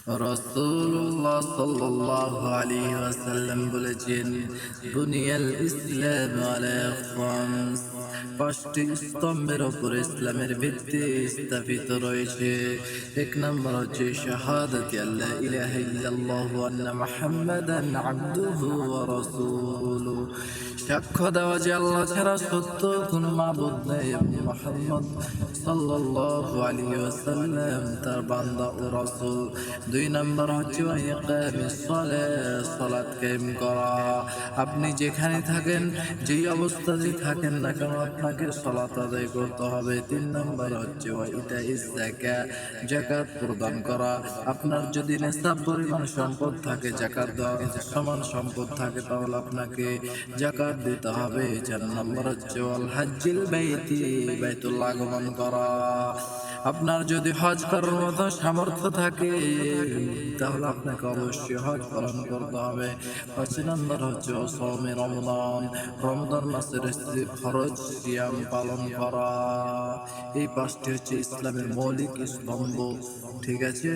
রাসূলুল্লাহ সাল্লাল্লাহু আলাইহি ওয়াসাল্লাম বলেছেন, বুনিয়াল ইসলাম আলা খামস, পাঁচটি স্তম্ভের উপর ইসলামের ভিত্তি স্থাপিত রয়েছে। এক নম্বর হচ্ছে শাহাদাতি আল্লা ইলাহা ইল্লাল্লাহ ওয়া আন্না মুহাম্মাদান আবদুহু ওয়া রাসূলুহু, সাক্ষ্য দেওয়া যে আল্লাহ ছাড়া সত্য কোনো মাবুদ নেই এবং মুহাম্মদ সাল্লাল্লাহু আলাইহি ওয়াসাল্লাম তার বান্দা ও রাসূল। দুই নম্বর হচ্ছে ইকামিস সালাত, সালাত কায়েম করা। আপনি যেখানে থাকেন, যেই অবস্থাতেই থাকেন না কেন, আপনাকে সালাত আদায় করতে হবে। তিন নম্বর হচ্ছে ইতাইজ যাকাত, যাকাত প্রদান করা। আপনার যদি নেশাব পরিমাণ সম্পদ থাকে, যাকাত দেওয়ার সমান সম্পদ থাকে, তাহলে আপনাকে যাকাত দিতে হবে। চার নম্বর হচ্ছে ওয়াল হাজ্জিল বাইতি, বাইতুল্লাহ আগমন করা। আপনার যদি হজ করার মতো সামর্থ্য থাকে, তাহলে আপনাকে অবশ্যই হজ পালন করতে হবে। পাঁচ নম্বর হচ্ছে সওমে রমজান, রমজান মাসের ফরজ সিয়াম পালন করা। এই পাঁচটি হচ্ছে ইসলামের মৌলিক স্তম্ভ। ঠিক আছে।